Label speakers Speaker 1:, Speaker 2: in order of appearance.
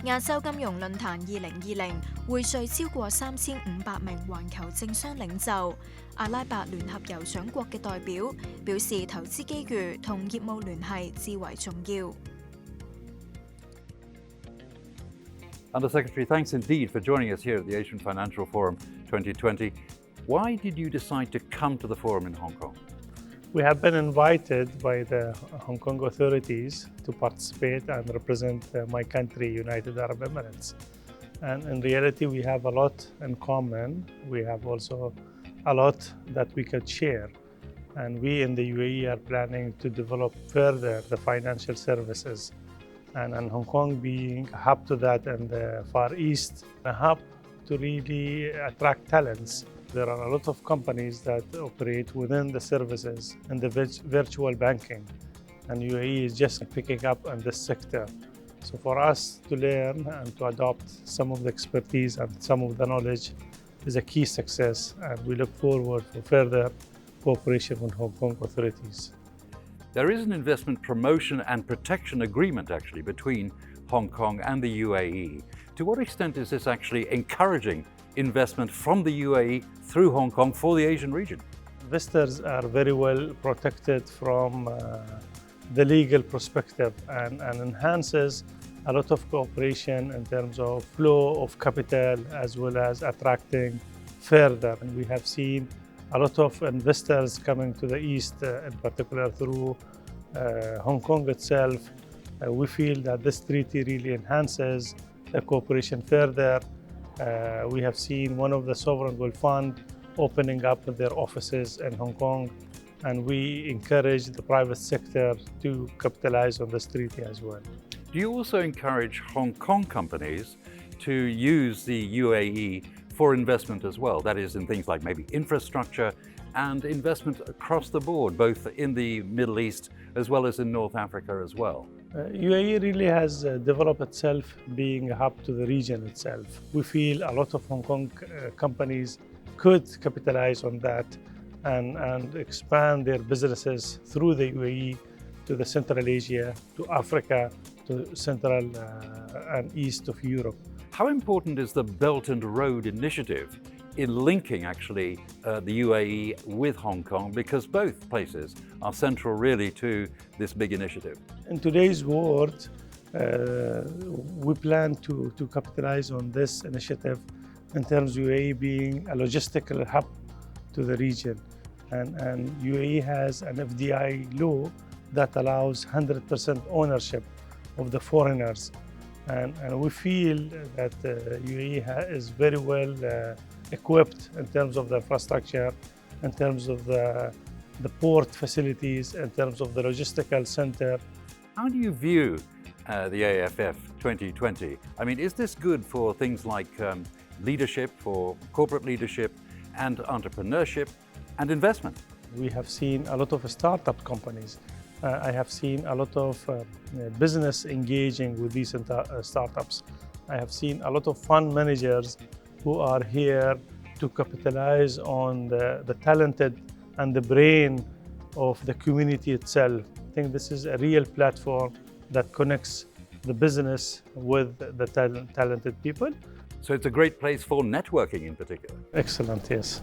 Speaker 1: 亞洲金融論壇2020匯聚超過3500名環球政商領袖。阿拉伯聯合酋長國嘅代表表示，投資機遇同業務聯繫至為重要。
Speaker 2: Undersecretary, thanks indeed for joining us here at the Asian Financial Forum 2020. Why did you decide to come to the forum in Hong Kong?
Speaker 3: We have been invited by the Hong Kong authorities to participate and represent my country, United Arab Emirates. And in reality, we have a lot in common. We have also a lot that we could share. And we in the UAE are planning to develop further the financial services. And Hong Kong being a hub to that and the Far East, a hub to really attract talents. There are a lot of companies that operate within the services and the virtual banking, and UAE is just picking up on this sector. So for us to learn and to adopt some of the expertise and some of the knowledge is a key success, and we look forward for further cooperation with Hong Kong authorities.
Speaker 2: There is an investment promotion and protection agreement actually between Hong Kong and the UAE. To what extent is this actually encouraging investment from the UAE through Hong Kong for the Asian region?
Speaker 3: Investors are very well protected from the legal perspective and enhances a lot of cooperation in terms of flow of capital as well as attracting further. And we have seen a lot of investors coming to the East, in particular through Hong Kong itself. We feel that this treaty really enhances the cooperation further. We have seen one of the sovereign wealth fund opening up their offices in Hong Kong, and we encourage the private sector to capitalize on this treaty as well.
Speaker 2: Do you also encourage Hong Kong companies to use the UAE for investment as well? That is in things like maybe infrastructure and investment across the board, both in the Middle East as well as in North Africa as well.
Speaker 3: UAE really has developed itself being a hub to the region itself. We feel a lot of Hong Kong companies could capitalize on that and expand their businesses through the UAE to the Central Asia, to Africa, to Central and East of Europe.
Speaker 2: How important is the Belt and Road Initiative in linking actually the UAE with Hong Kong, because both places are central really to this big initiative?
Speaker 3: In today's world, we plan to capitalize on this initiative in terms of UAE being a logistical hub to the region. And UAE has an FDI law that allows 100% ownership of the foreigners. And we feel that UAE is very well equipped in terms of the infrastructure, in terms of the port facilities, in terms of the logistical center.
Speaker 2: How do you view the AFF 2020? I mean, is this good for things like leadership, for corporate leadership and entrepreneurship and investment?
Speaker 3: We have seen a lot of startup companies. I have seen a lot of business engaging with these startups. I have seen a lot of fund managers who are here to capitalize on the talented and the brain of the community itself. I think this is a real platform that connects the business with the talented people.
Speaker 2: So it's a great place for networking in particular.
Speaker 3: Excellent, yes.